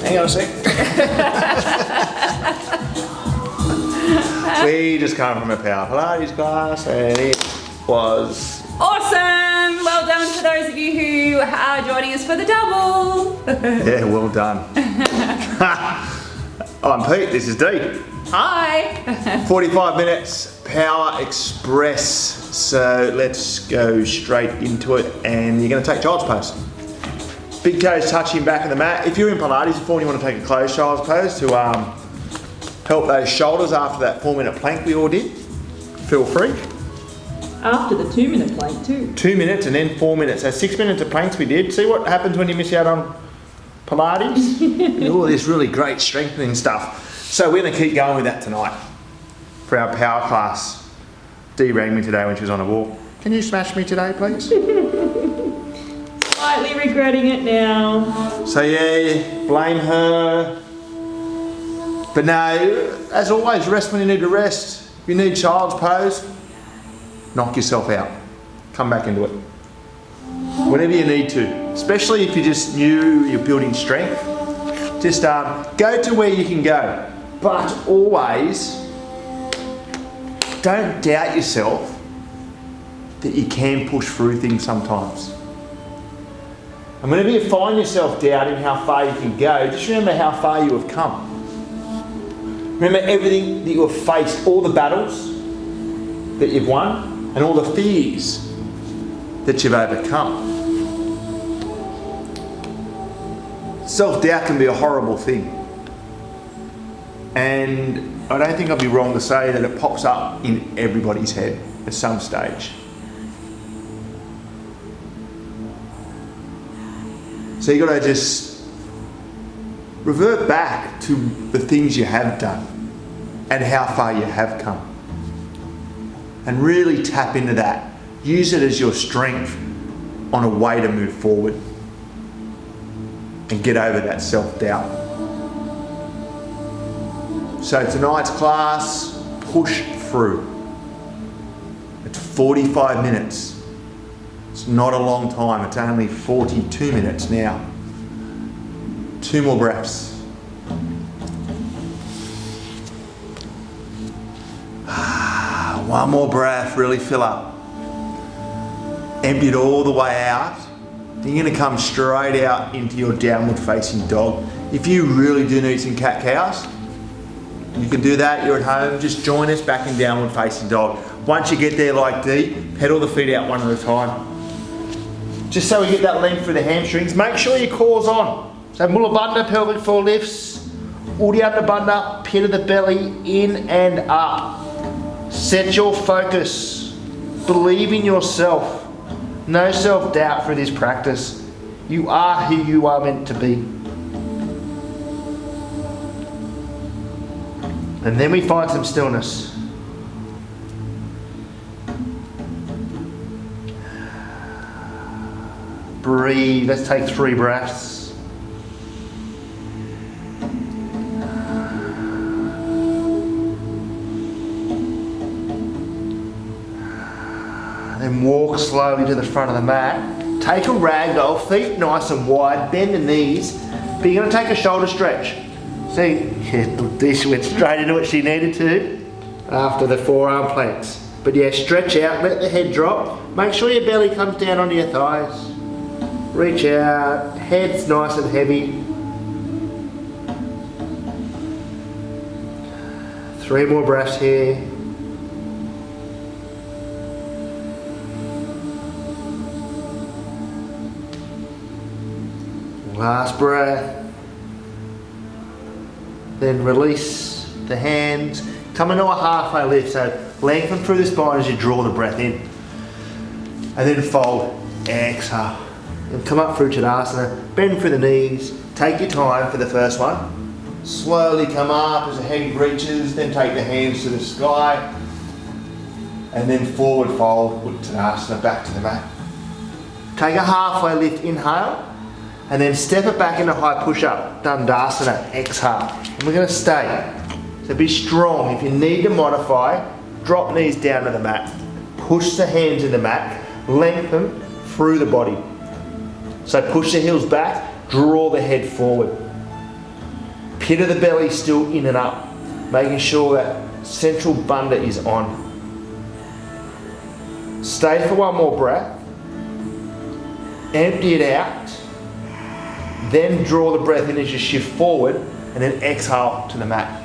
Hang on a sec. We just come from a Power Pilates class and it was awesome! Well done for those of you who are joining us for the double. yeah, well done. I'm Pete, this is Dee. Hi. 45 minutes, Power Express. So let's go straight into it and you're going to take child's pose. Big toes touching back of the mat. If you're in Pilates before and you want to take a closed child's pose to help those shoulders after that 4-minute plank we all did, feel free. After the 2-minute plank too. 2 minutes and then 4 minutes. So 6 minutes of planks we did. See what happens when you miss out on Pilates? All this really great strengthening stuff. So we're going to keep going with that tonight for our power class. Dee rang me today when she was on a walk. Can you smash me today, please? Slightly regretting it now. So yeah, blame her. But no, as always, rest when you need to rest. If you need child's pose, knock yourself out. Come back into it. Whatever you need to. Especially if you're just new, you're building strength. Just go to where you can go. But always, don't doubt yourself that you can push through things sometimes. And whenever you find yourself doubting how far you can go, just remember how far you have come. Remember everything that you have faced, all the battles that you've won, and all the fears that you've overcome. Self-doubt can be a horrible thing. And I don't think I'd be wrong to say that it pops up in everybody's head at some stage. So you've got to just revert back to the things you have done and how far you have come. And really tap into that. Use it as your strength on a way to move forward and get over that self-doubt. So tonight's class, push through. It's 45 minutes. It's not a long time, it's only 42 minutes now. 2 more breaths. One more breath, really fill up. Empty it all the way out. Then you're going to come straight out into your downward facing dog. If you really do need some cat-cows, you can do that, you're at home, just join us back in downward facing dog. Once you get there like Dee, pedal the feet out one at a time. Just so we get that length through the hamstrings. Make sure your core's on. So Mula Bandha, pelvic floor lifts, Uddiyana Bandha, pit of the belly, in and up. Set your focus. Believe in yourself. No self-doubt through this practice. You are who you are meant to be. And then we find some stillness. Breathe. Let's take 3 breaths. Then walk slowly to the front of the mat. Take a ragdoll, feet nice and wide, bend the knees, but you're going to take a shoulder stretch. See, this went straight into what she needed to after the forearm planks. But yeah, stretch out, let the head drop. Make sure your belly comes down onto your thighs. Reach out, head's nice and heavy. 3 more breaths here. Last breath. Then release the hands. Come into a halfway lift, so lengthen through the spine as you draw the breath in. And then fold, exhale. And come up through Tadasana, bend through the knees, take your time for the first one. Slowly come up as the head reaches, then take the hands to the sky. And then forward fold, with Tadasana, back to the mat. Take a halfway lift, inhale. And then step it back into high push-up, Dandasana, exhale. And we're going to stay. So be strong. If you need to modify, drop knees down to the mat. Push the hands in the mat, lengthen through the body. So push the heels back, draw the head forward. Pit of the belly still in and up. Making sure that central bunda is on. Stay for one more breath. Empty it out. Then draw the breath in as you shift forward and then exhale to the mat.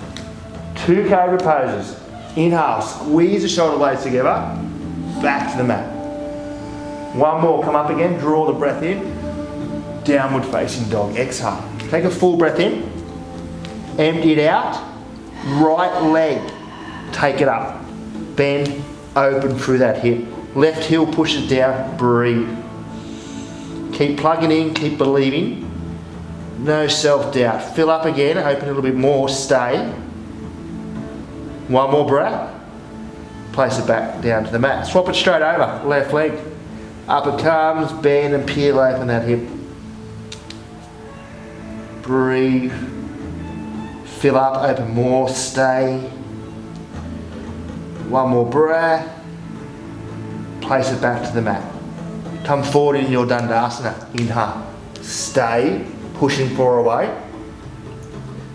2 cobra poses. Inhale, squeeze the shoulder blades together. Back to the mat. One more, come up again, draw the breath in. Downward facing dog, exhale. Take a full breath in. Empty it out. Right leg, take it up. Bend, open through that hip. Left heel pushes down, breathe. Keep plugging in, keep believing. No self-doubt. Fill up again, open a little bit more, stay. One more breath. Place it back down to the mat. Swap it straight over, left leg. Up it comes, bend and peel open that hip. Breathe. Fill up, open more, stay. One more breath. Place it back to the mat. Come forward into your Dandasana. Inhale. Stay, pushing forward away.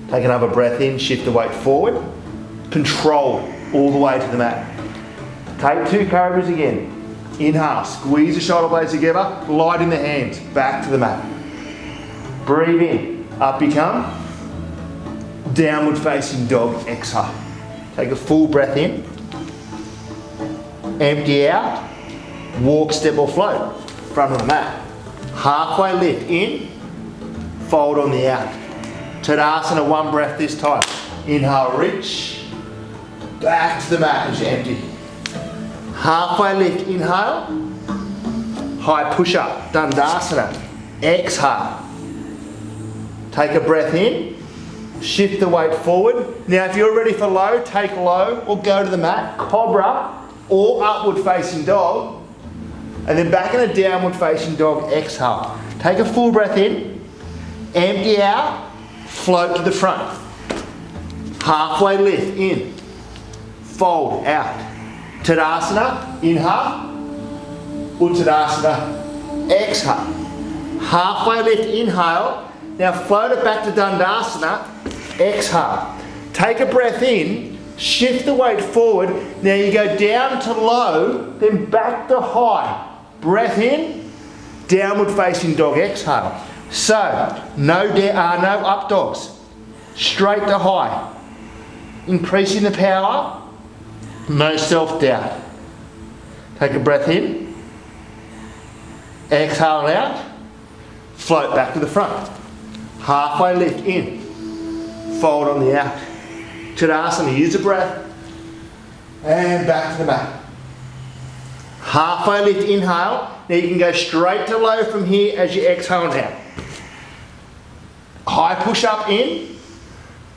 Take another breath in, shift the weight forward. Control all the way to the mat. Take 2 cobras again. Inhale, squeeze the shoulder blades together, light in the hands, back to the mat. Breathe in, up you come. Downward facing dog, exhale. Take a full breath in. Empty out. Walk, step or float. Front of the mat. Halfway lift in. Fold on the out. Tadasana, 1 breath this time. Inhale, reach. Back to the mat as you empty. Halfway lift, inhale. High push up, Dandasana. Exhale. Take a breath in. Shift the weight forward. Now if you're ready for low, take low or go to the mat. Cobra or upward facing dog. And then back in a downward facing dog, exhale. Take a full breath in. Empty out. Float to the front. Halfway lift in. Fold out. Tadasana, inhale. Uttadasana, exhale. Halfway lift, inhale. Now float it back to Dandasana, exhale. Take a breath in, shift the weight forward. Now you go down to low, then back to high. Breath in, downward facing dog, exhale. So, no up dogs. Straight to high. Increasing the power, no self-doubt. Take a breath in, exhale out, float back to the front. Halfway lift in, fold on the out. Tadasana, use the breath, and back to the mat. Halfway lift, inhale. Now you can go straight to low from here as you exhale now. High push up in,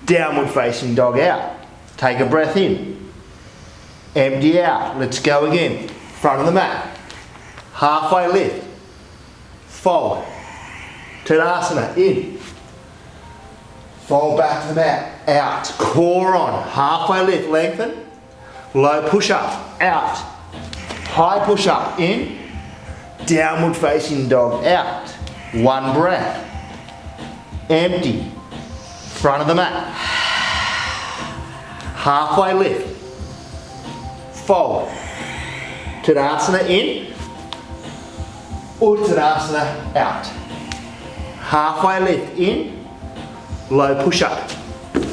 downward facing dog out. Take a breath in, empty out. Let's go again. Front of the mat. Halfway lift, fold. Tadasana, in. Fold back to the mat, out. Core on, halfway lift, lengthen. Low push up, out. High push up, in. Downward facing dog, out. 1 breath. Empty. Front of the mat. Halfway lift. Fold. Tadasana, in. Uttadasana, out. Halfway lift, in. Low push up,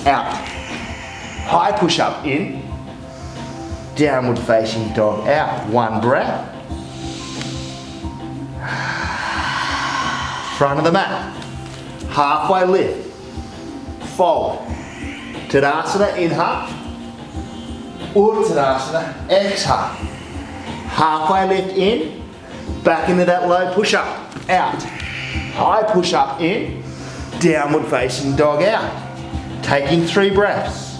out. High push up, in. Downward facing dog, out. 1 breath. Front of the mat. Halfway lift. Fold. Tadasana, inhale. Uttadasana, exhale. Halfway lift in. Back into that low push up, out. High push up in. Downward facing dog out. Taking 3 breaths.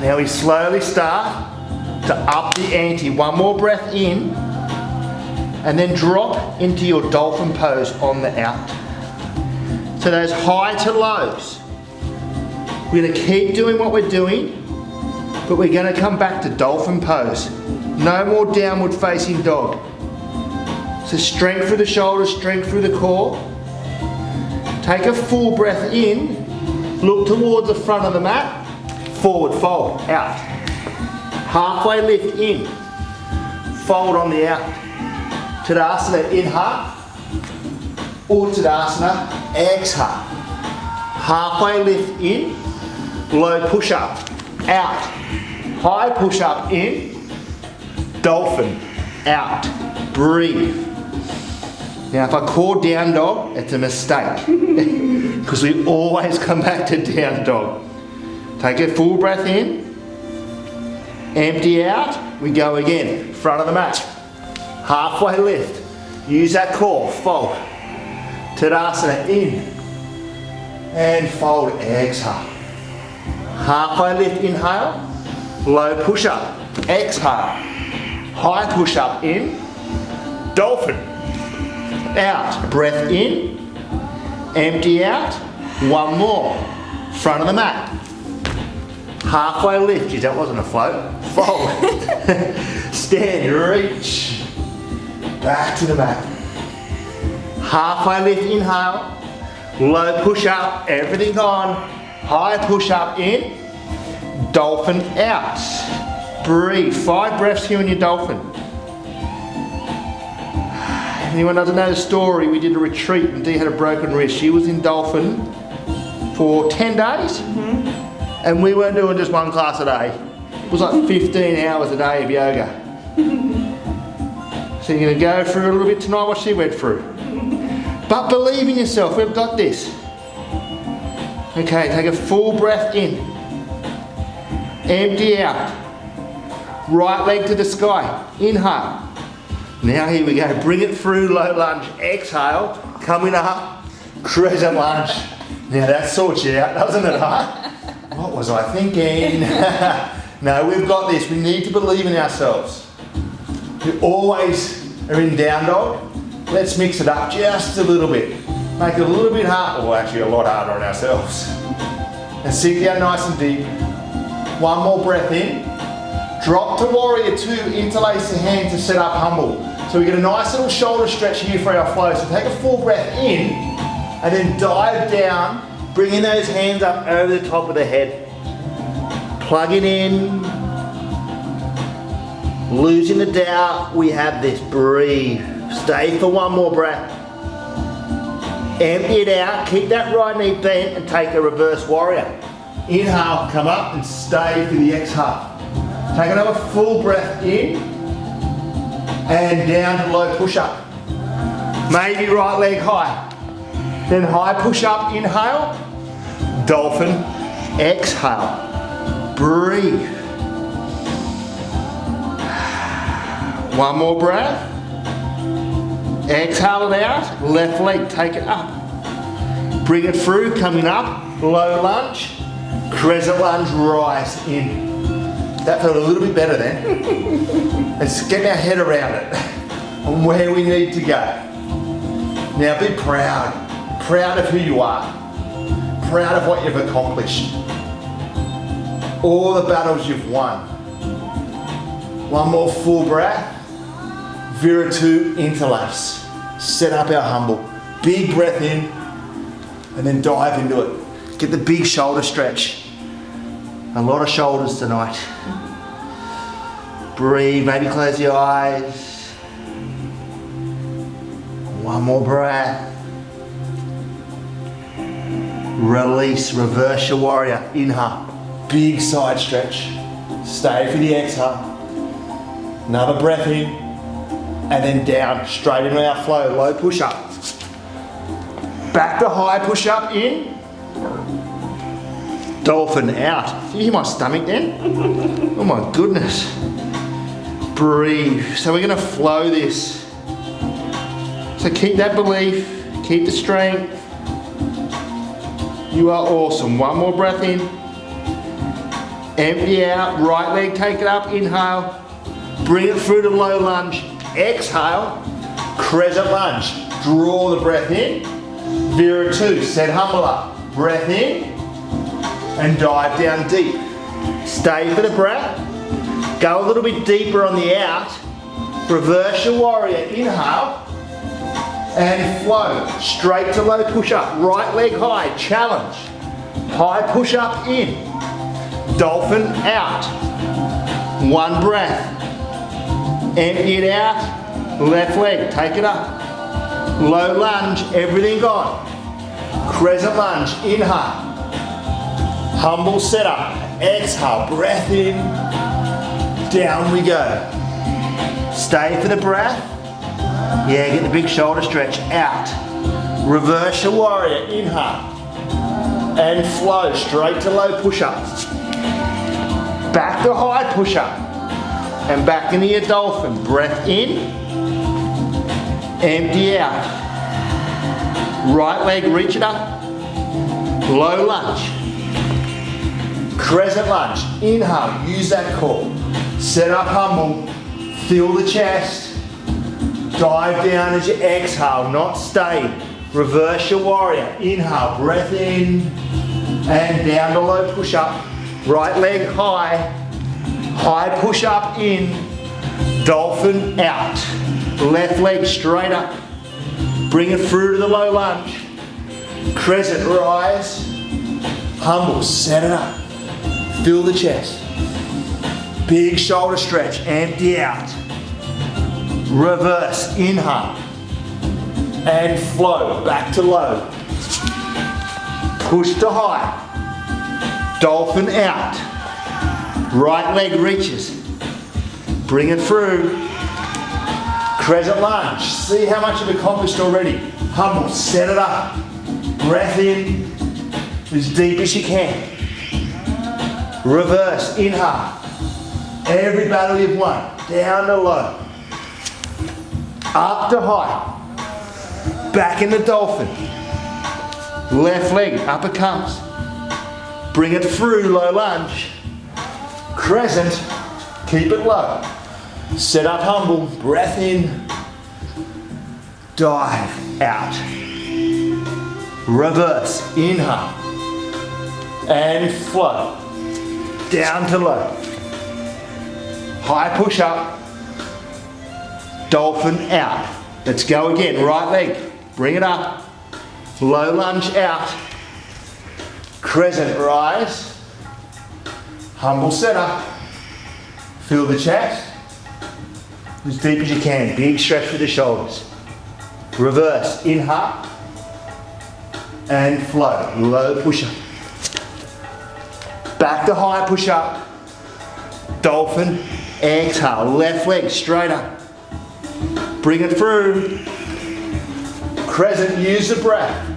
Now we slowly start to up the ante. 1 more breath in. And then drop into your dolphin pose on the out. So those high to lows. We're going to keep doing what we're doing, but we're going to come back to dolphin pose. No more downward facing dog. So strength through the shoulders, strength through the core. Take a full breath in. Look towards the front of the mat. Forward fold, out. Halfway lift in. Fold on the out. Tadasana, inhale. Uttadasana, exhale. Halfway lift in. Low push up, out. High push up in. Dolphin, out. Breathe. Now if I call down dog, it's a mistake. Because we always come back to down dog. Take a full breath in. Empty out. We go again. Front of the mat. Halfway lift. Use that core. Fold. Tadasana in. And fold. Exhale. Halfway lift. Inhale. Low push up. Exhale. High push up in. Dolphin. Out. Breath in. Empty out. One more. Front of the mat. Halfway lift. Geez, that wasn't a float. Fold. Stand. Reach. Back to the mat. Halfway lift. Inhale. Low push up. Everything on. High push up in. Dolphin out. Breathe. 5 breaths here in your dolphin. If anyone doesn't know the story, we did a retreat and Dee had a broken wrist. She was in dolphin for 10 days. And we weren't doing just one class a day. It was like 15 hours a day of yoga. So you're going to go through a little bit tonight what she went through. But believe in yourself, we've got this. Okay, take a full breath in. Empty out. Right leg to the sky. Inhale. Now here we go. Bring it through, low lunge. Exhale. Coming up. Crescent lunge. Now that sorts you out, doesn't it, huh? What was I thinking? No, we've got this. We need to believe in ourselves. We always are in down dog. Let's mix it up just a little bit. Make it a little bit harder, well actually a lot harder on ourselves. And sink down nice and deep. One more breath in. Drop to warrior 2, interlace the hands to set up humble. So we get a nice little shoulder stretch here for our flow. So take a full breath in and then dive down, bringing those hands up over the top of the head. Plug it in. Losing the doubt, we have this. Breathe. Stay for one more breath. Empty it out, keep that right knee bent and take a reverse warrior. Inhale, come up and stay for the exhale. Take another full breath in and down to low push up. Maybe right leg high. Then high push up, inhale. Dolphin, exhale. Breathe. One more breath. Exhale it out, left leg, take it up. Bring it through, coming up, low lunge, crescent lunge, rise in. That felt a little bit better then. Let's get our head around it, on where we need to go. Now be proud of who you are, proud of what you've accomplished, all the battles you've won. One more full breath. Vira 2, interlace. Set up our humble. Big breath in and then dive into it. Get the big shoulder stretch. A lot of shoulders tonight. Breathe, maybe close your eyes. One more breath. Release, reverse your warrior. Inhale. Big side stretch. Stay for the exhale. Another breath in. And then down, straight into our flow, low push up. Back to high push up in. Dolphin out. Did you hear my stomach then? Oh my goodness. Breathe. So we're gonna flow this. So keep that belief, keep the strength. You are awesome. One more breath in. Empty out, right leg, take it up, inhale. Bring it through to low lunge. Exhale, crescent lunge. Draw the breath in. Vira 2, set humble up. Breath in and dive down deep. Stay for the breath. Go a little bit deeper on the out. Reverse your warrior. Inhale. And flow. Straight to low push-up. Right leg high. Challenge. High push-up in. Dolphin out. One breath. Empty it out. Left leg. Take it up. Low lunge. Everything gone. Crescent lunge. Inhale. Humble setup. Exhale. Breath in. Down we go. Stay for the breath. Yeah, get the big shoulder stretch out. Reverse your warrior. Inhale. And flow straight to low push-up. Back to high push-up. And back into your dolphin. Breath in. Empty out. Right leg, reach it up. Low lunge. Crescent lunge. Inhale. Use that core. Set up humble. Feel the chest. Dive down as you exhale, not stay. Reverse your warrior. Inhale, breath in. And down to low push-up. Right leg high. High push-up in. Dolphin out. Left leg straight up. Bring it through to the low lunge. Crescent rise. Humble, set it up. Feel the chest. Big shoulder stretch, empty out. Reverse, inhale. And flow, back to low. Push to high. Dolphin out. Right leg reaches. Bring it through. Crescent lunge. See how much you've accomplished already. Humble, set it up. Breath in as deep as you can. Reverse, inhale. Every battle you've won. Down to low. Up to high. Back in the dolphin. Left leg, up it comes. Bring it through, low lunge. Crescent, keep it low. Set up humble, breath in. Dive out. Reverse, inhale. And flow. Down to low. High push up. Dolphin out. Let's go again. Right leg. Bring it up. Low lunge out. Crescent rise. Humble setup. Feel the chest. As deep as you can. Big stretch for the shoulders. Reverse. Inhale. And flow. Low push up. Back to high push up. Dolphin. Exhale. Left leg straight up. Bring it through. Crescent, use the breath.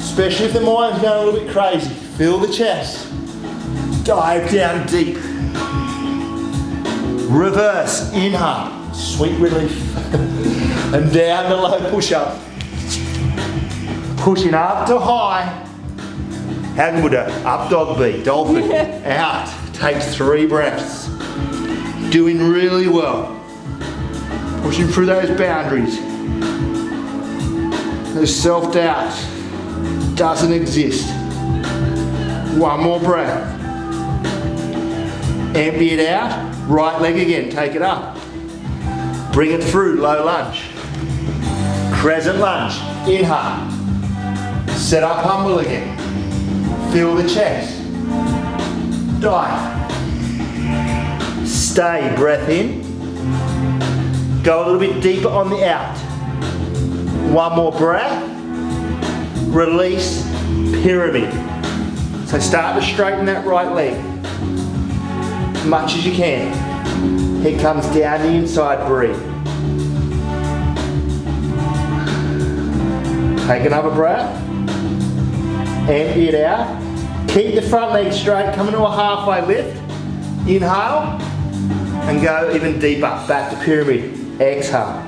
Especially if the mind's going a little bit crazy. Feel the chest. Dive down deep. Reverse, inhale. Sweet relief. And down to low push-up. Pushing up to high. How good would an up dog be? Dolphin. Out. Takes 3 breaths. Doing really well. Pushing through those boundaries. There's self-doubt. Doesn't exist. One more breath. Empty it out. Right leg again. Take it up. Bring it through. Low lunge. Crescent lunge. Inhale. Set up humble again. Feel the chest. Dive. Stay. Breath in. Go a little bit deeper on the out. One more breath. Release, pyramid. So start to straighten that right leg. As much as you can. Head comes down the inside, breathe. Take another breath. Empty it out. Keep the front leg straight, come into a halfway lift. Inhale. And go even deeper, back to pyramid. Exhale.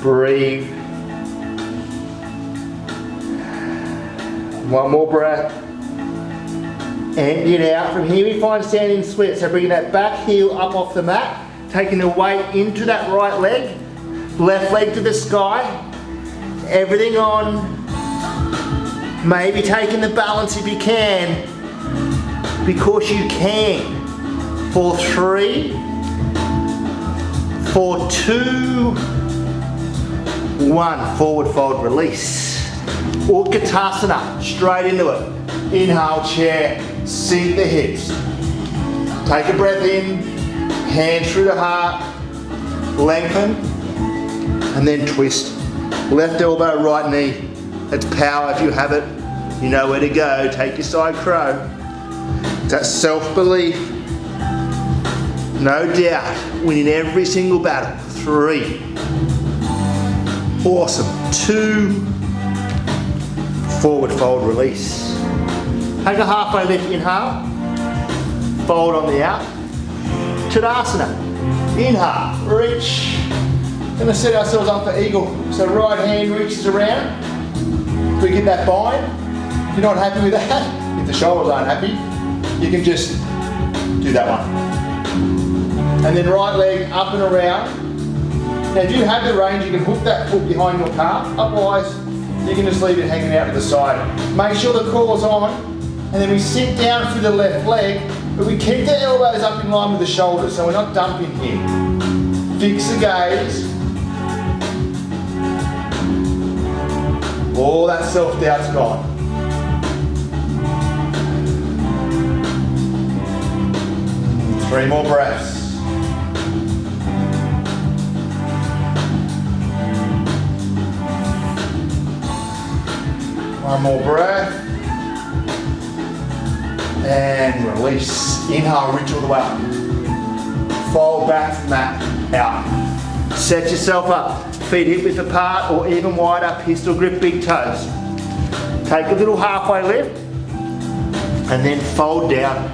Breathe. One more breath. Empty it out. From here we find standing split. So bringing that back heel up off the mat. Taking the weight into that right leg. Left leg to the sky. Everything on. Maybe taking the balance if you can. Because you can. For 3, for 2, 1. Forward fold release. Utkatasana, straight into it. Inhale, chair, sink the hips. Take a breath in, hands through the heart, lengthen, and then twist. Left elbow, right knee. That's power if you have it. You know where to go. Take your side crow. That's self-belief. No doubt, winning every single battle. 3. Awesome. 2. Forward fold release. Take a halfway lift, inhale. Fold on the out. Tadasana. Inhale, reach. Gonna set ourselves up for eagle. So right hand reaches around. We get that bind. If you're not happy with that, if the shoulders aren't happy, you can just do that one. And then right leg up and around. Now if you have the range, you can hook that foot behind your calf. Otherwise, you can just leave it hanging out to the side. Make sure the core's on, and then we sink down through the left leg, but we keep the elbows up in line with the shoulders, so we're not dumping here. Fix the gaze. All that self-doubt's gone. Three more breaths. One more breath. And release. Inhale, reach all the way up. Fold back from that, out. Set yourself up. Feet hip width apart or even wider, pistol grip, big toes. Take a little halfway lift and then fold down.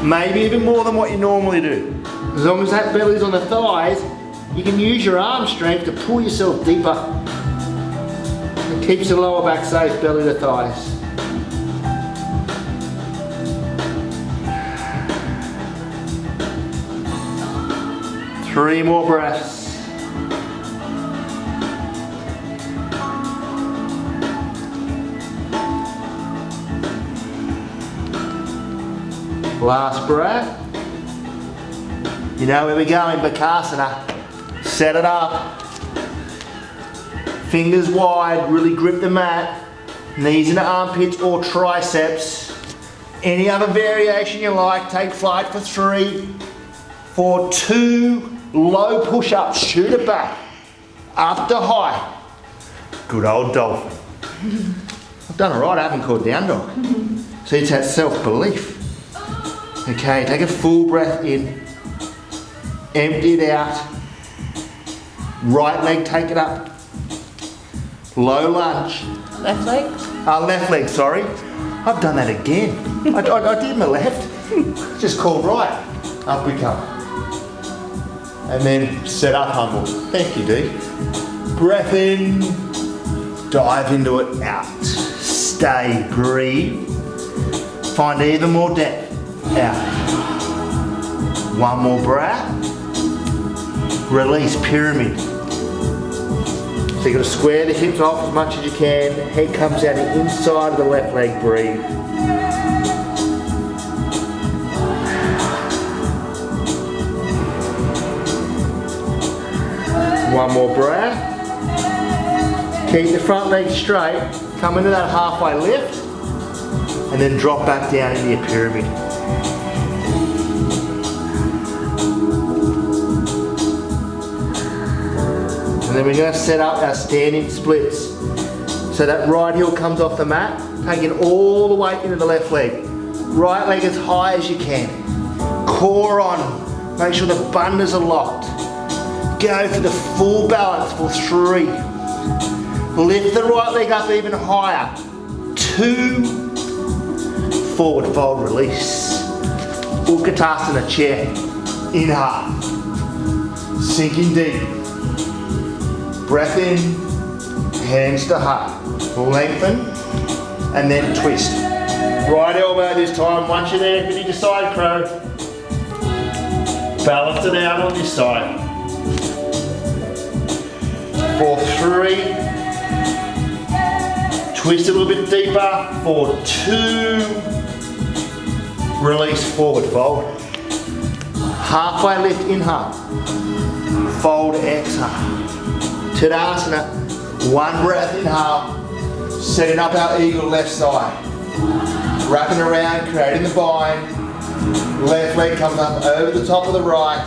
Maybe even more than what you normally do. As long as that belly's on the thighs, you can use your arm strength to pull yourself deeper. It keeps the lower back safe, belly to thighs. Three more breaths. Last breath. You know where we're going, Bakasana. Set it up. Fingers wide, really grip the mat. Knees into armpits or triceps. Any other variation you like, take flight for 3. For 2, low push-ups, shoot it back. Up to high. Good old dolphin. I've done it right, I haven't called down dog. See, it's that self-belief. Okay, take a full breath in. Empty it out. Right leg, take it up. Low lunge. Left leg? Left leg, sorry. I've done that again. I did my left. Just called right. Up we come. And then set up humble. Thank you, Dee. Breath in. Dive into it, out. Stay, breathe. Find even more depth. Out. One more breath. Release, pyramid. So you've got to square the hips off as much as you can. Head comes out the inside of the left leg, breathe. One more breath. Keep the front leg straight. Come into that halfway lift. And then drop back down into your pyramid. And then we're going to set up our standing splits. So that right heel comes off the mat, taking all the weight into the left leg. Right leg as high as you can. Core on. Make sure the bundles are locked. Go for the full balance for 3. Lift the right leg up even higher. 2. Forward fold release. Utkatasana chair. Inhale. Sinking deep. Breath in, hands to heart. Lengthen, and then twist. Right elbow this time. Once you're there, finish your side crow. Balance it out on this side. For 3. Twist a little bit deeper. For 2. Release, forward fold. Halfway lift, inhale. Fold, exhale. Tadasana, one breath, inhale. Setting up our eagle left side. Wrapping around, creating the bind. Left leg comes up over the top of the right.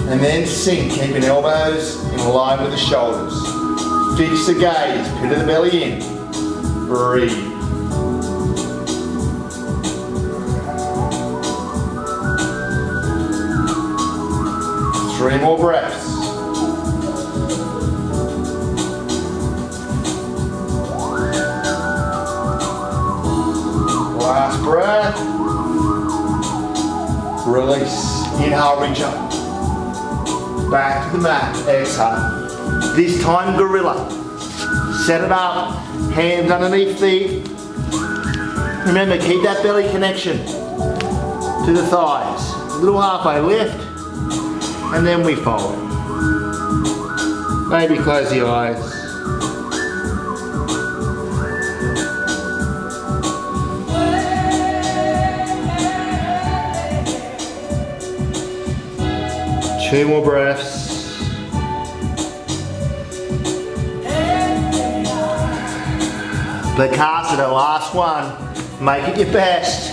And then sink, keeping elbows in line with the shoulders. Fix the gaze, pit of the belly in. Breathe. Three more breaths. Last breath. Release. Inhale, reach up. Back to the mat. Exhale. This time, gorilla. Set it up. Hands underneath feet. Remember, keep that belly connection to the thighs. A little halfway lift. And then we fold. Maybe close the eyes. Two more breaths. Bakasana, last one. Make it your best.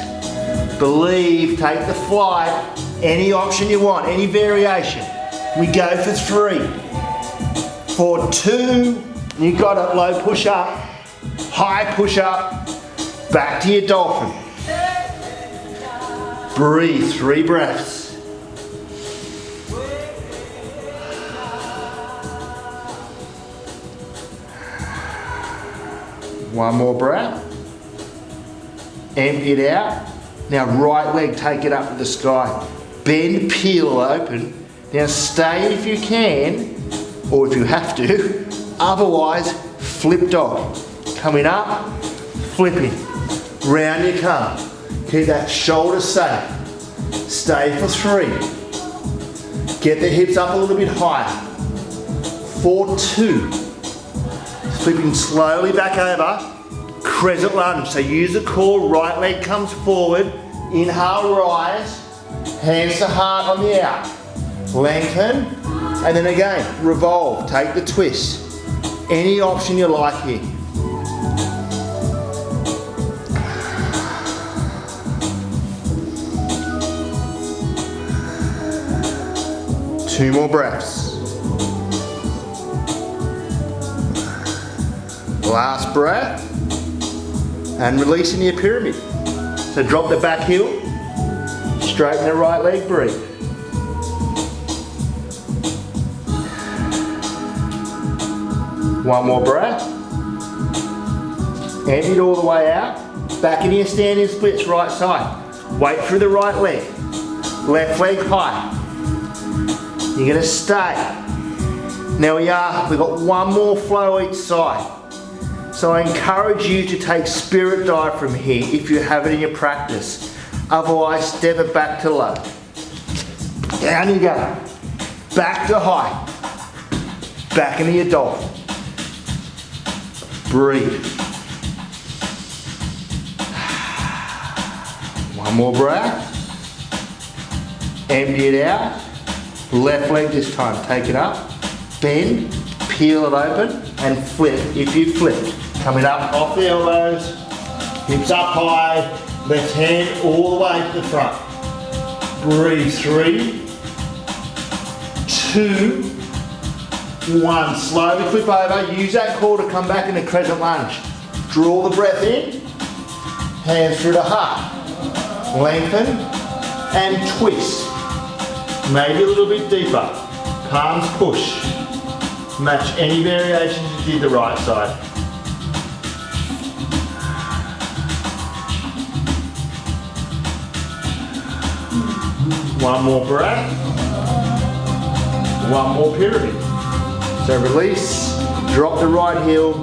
Believe, take the flight. Any option you want, any variation. We go for 3. For 2, you got it, low push up, high push up, back to your dolphin. Breathe, 3 breaths. One more breath. Empty it out. Now right leg, take it up to the sky. Bend, peel open. Now stay if you can, or if you have to. Otherwise, flip dog. Coming up, flipping. Round you come. Keep that shoulder safe. Stay for 3. Get the hips up a little bit higher. For 2. Flipping slowly back over. Crescent lunge. So use the core, right leg comes forward. Inhale, rise. Hands to heart on the out. Lengthen. And then again, revolve. Take the twist. Any option you like here. Two more breaths. Last breath. And release into your pyramid. So drop the back heel. Straighten the right leg, breathe. One more breath. Empty it all the way out. Back into your standing splits, right side. Weight through the right leg. Left leg high. You're gonna stay. Now we've got one more flow each side. So I encourage you to take spirit dive from here if you have it in your practice. Otherwise, step it back to low. Down you go. Back to high. Back into your dolphin. Breathe. One more breath. Empty it out. Left leg this time. Take it up. Bend. Peel it open. And flip. If you flip. Coming up off the elbows. Hips up high. Left hand all the way to the front. Breathe. 3, 2, 1. Slowly flip over. Use that core to come back in a crescent lunge. Draw the breath in. Hands through the heart. Lengthen and twist. Maybe a little bit deeper. Palms push. Match any variations you did the right side. One more breath. One more pyramid. So release, drop the right heel,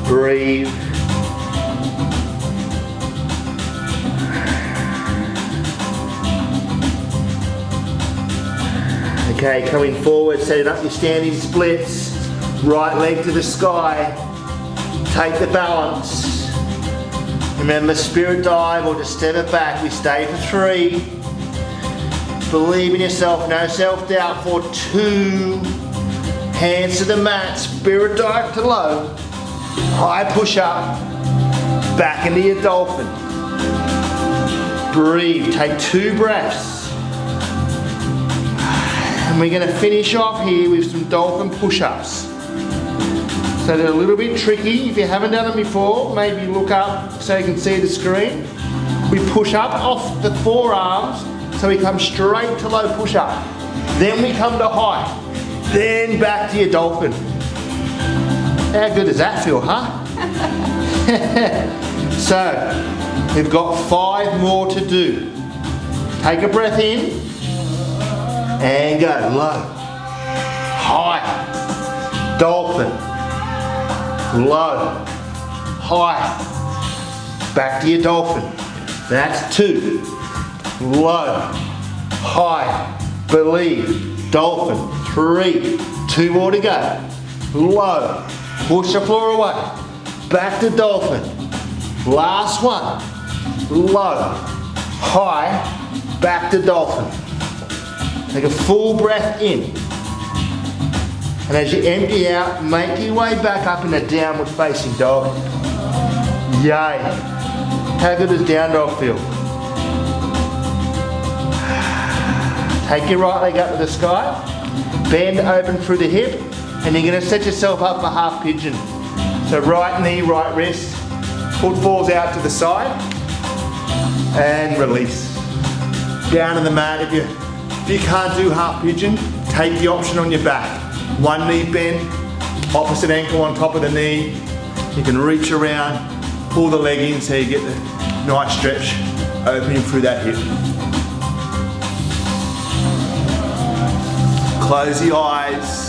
breathe. Okay, coming forward, setting up your standing splits, right leg to the sky, take the balance, Remember, spirit dive or just step it back. We stay for 3. Believe in yourself, no self-doubt for 2. Hands to the mat, spirit dive to low. High push up, back into your dolphin. Breathe, take 2 breaths. And we're gonna finish off here with some dolphin push-ups. So they're a little bit tricky. If you haven't done them before, maybe look up so you can see the screen. We push up off the forearms, so we come straight to low push up. Then we come to high. Then back to your dolphin. How good does that feel, huh? So, we've got 5 more to do. Take a breath in and go low, high, dolphin, low, high, back to your dolphin. That's 2. Low, high, believe, dolphin, 3. 2 more to go. Low, push the floor away, back to dolphin. Last one. Low, high, back to dolphin. Take a full breath in. And as you empty out, make your way back up in a downward facing dog. Yay. How good does down dog feel? Take your right leg up to the sky. Bend open through the hip. And you're going to set yourself up for half pigeon. So right knee, right wrist. Foot falls out to the side. And release. Down on the mat. If you can't do half pigeon, take the option on your back. One knee bend, opposite ankle on top of the knee. You can reach around, pull the leg in so you get the nice stretch opening through that hip. Close the eyes.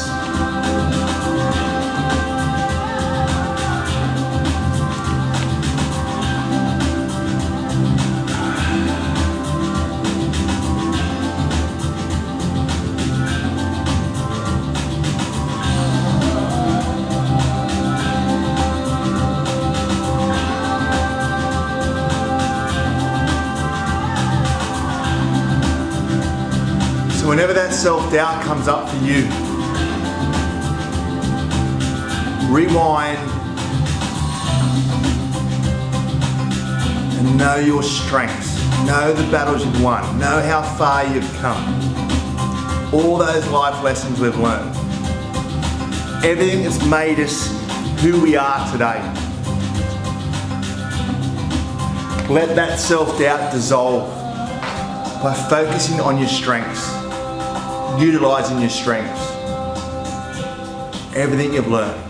Whenever that self-doubt comes up for you, rewind and know your strengths. Know the battles you've won. Know how far you've come. All those life lessons we've learned. Everything that's made us who we are today. Let that self-doubt dissolve by focusing on your strengths. Utilising your strengths, everything you've learned.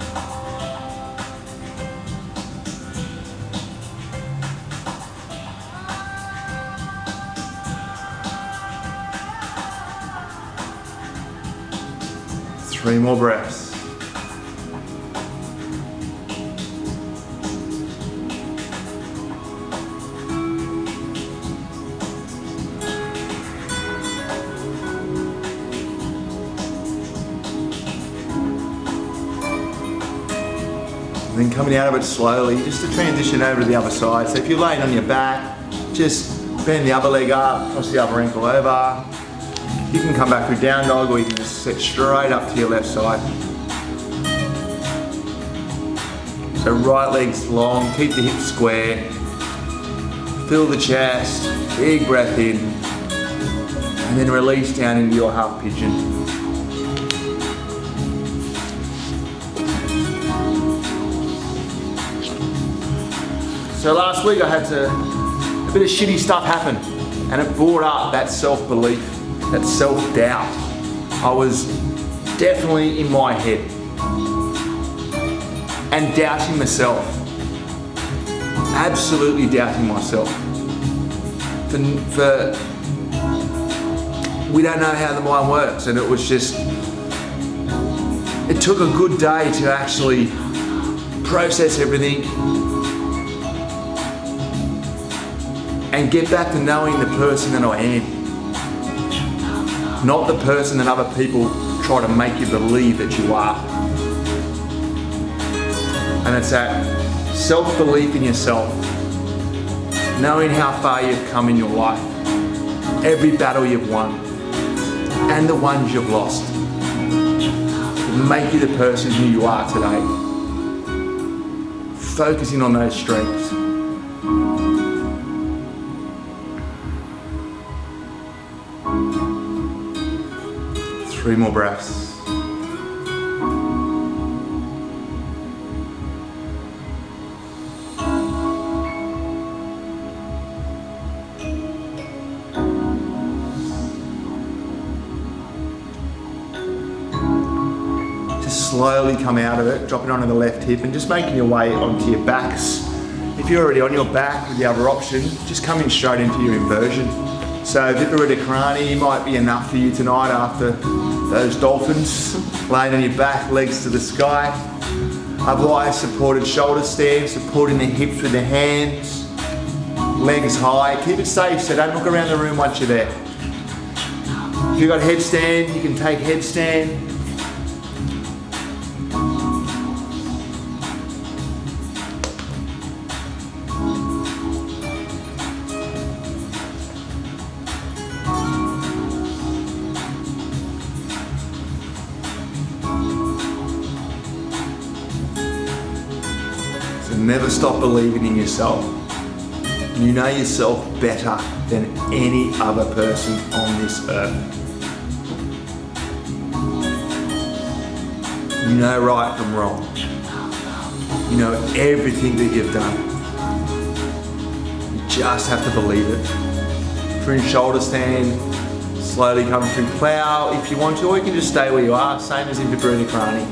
Three more breaths. Then coming out of it slowly, just to transition over to the other side. So if you're laying on your back, just bend the other leg up, cross the other ankle over. You can come back through down dog, or you can just sit straight up to your left side. So right leg's long, keep the hips square. Fill the chest, big breath in. And then release down into your half pigeon. So last week I had a bit of shitty stuff happen, and it brought up that self-belief, that self-doubt. I was definitely in my head and doubting myself, absolutely doubting myself. We don't know how the mind works, and it was just, it took a good day to actually process everything and get back to knowing the person that I am. Not the person that other people try to make you believe that you are. And it's that self-belief in yourself knowing how far you've come in your life, every battle you've won, and the ones you've lost, will make you the person who you are today. Focusing on those strengths. Three more breaths. Slowly come out of it, dropping onto the left hip and just making your way onto your backs. If you're already on your back with the other option, just coming straight into your inversion. So Viparita Karani might be enough for you tonight after those dolphins, laying on your back, legs to the sky. Otherwise, supported shoulder stand, supporting the hips with the hands, legs high. Keep it safe, so don't look around the room once you're there. If you've got headstand, you can take headstand. Never stop believing in yourself. You know yourself better than any other person on this earth. You know right from wrong. You know everything that you've done. You just have to believe it. Through shoulder stand, slowly come through plow if you want to, or you can just stay where you are, same as in Viparita Karani.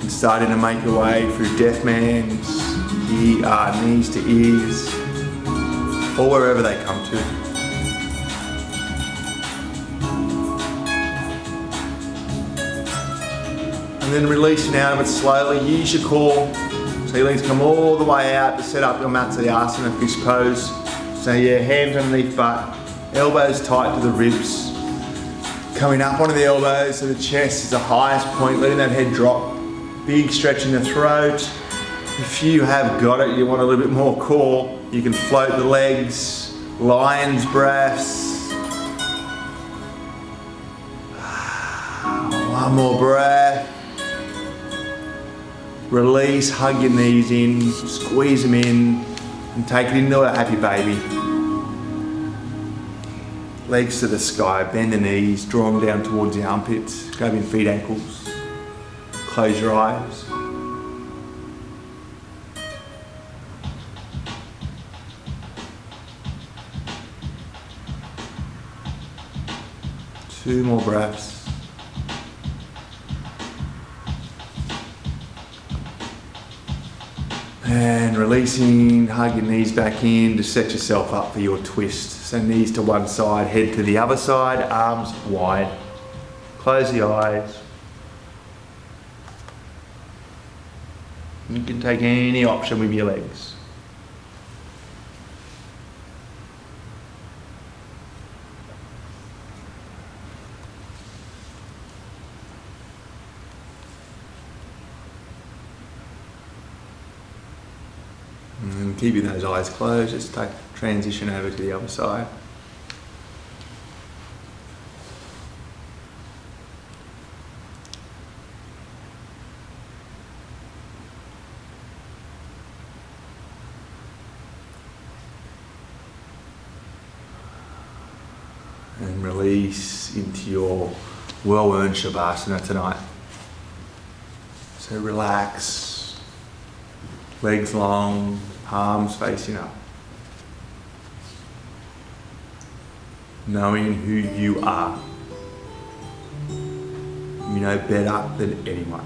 Starting to make your way through deaf man's, knees to ears, or wherever they come to. And then releasing out of it slowly, use your core. So your legs come all the way out to set up your Matsuyasana fist pose. So yeah, hands underneath butt, elbows tight to the ribs. Coming up onto the elbows so the chest is the highest point, letting that head drop. Big stretch in the throat. If you have got it, you want a little bit more core, you can float the legs, lion's breaths. One more breath. Release, hug your knees in, squeeze them in, and take it into a happy baby. Legs to the sky, bend the knees, draw them down towards the armpits, grab your feet, ankles. Close your eyes. Two more breaths. And releasing, hug your knees back in to set yourself up for your twist. So knees to one side, head to the other side, arms wide. Close the eyes. You can take any option with your legs. And keeping those eyes closed, just transition over to the other side. And release into your well-earned Shavasana tonight. So relax, legs long, palms facing up. Knowing who you are. You know better than anyone.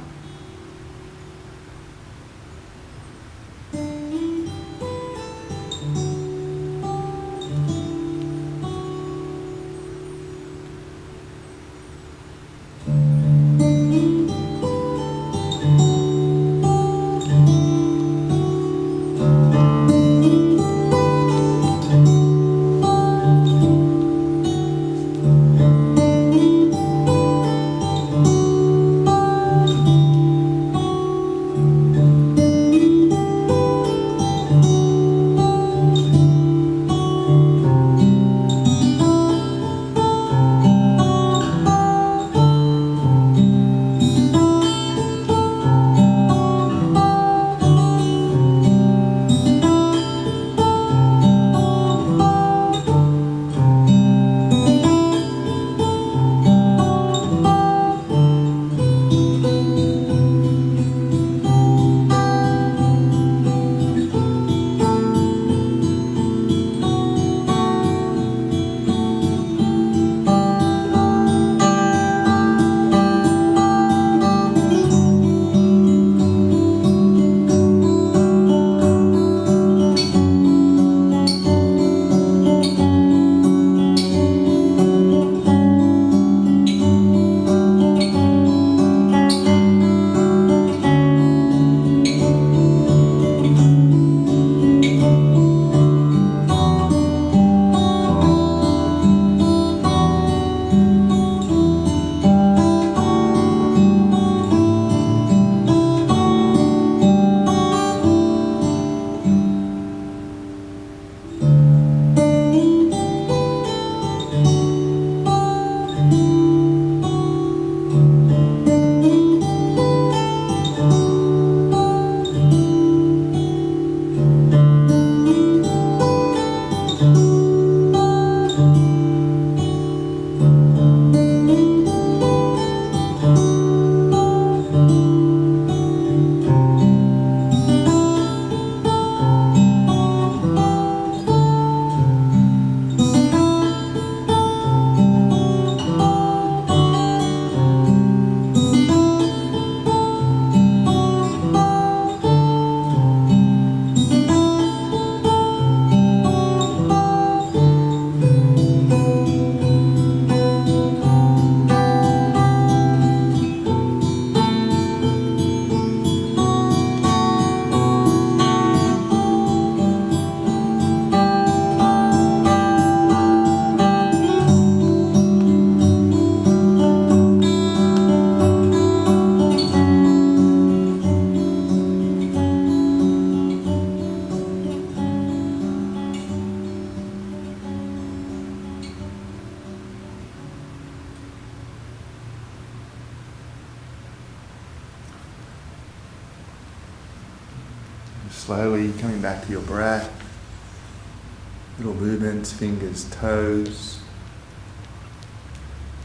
slowly coming back to your breath. Little movements, fingers, toes.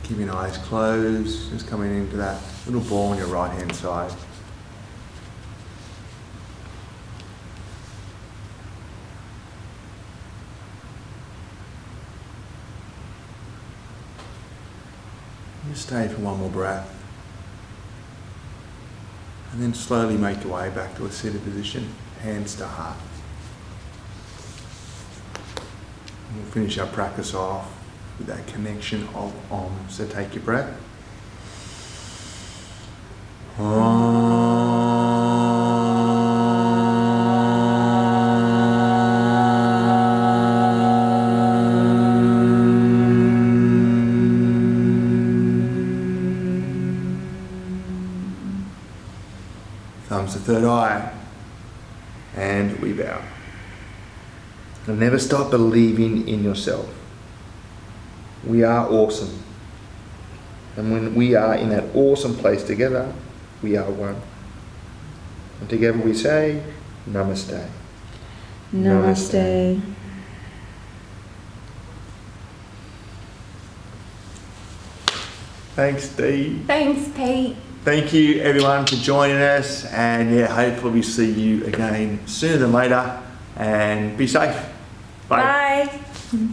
Keeping eyes closed, just coming into that little ball on your right hand side. Just stay for one more breath. And then slowly make your way back to a seated position, hands to heart. And we'll finish our practice off with that connection of Om. So take your breath. Thumbs to third eye, and we bow. And never stop believing in yourself. We are awesome. And when we are in that awesome place together, we are one. And together we say, Namaste. Namaste. Thanks, Dee. Thanks, Pete. Thank you everyone for joining us, and yeah, hopefully we see you again sooner than later, and be safe. Bye. Bye.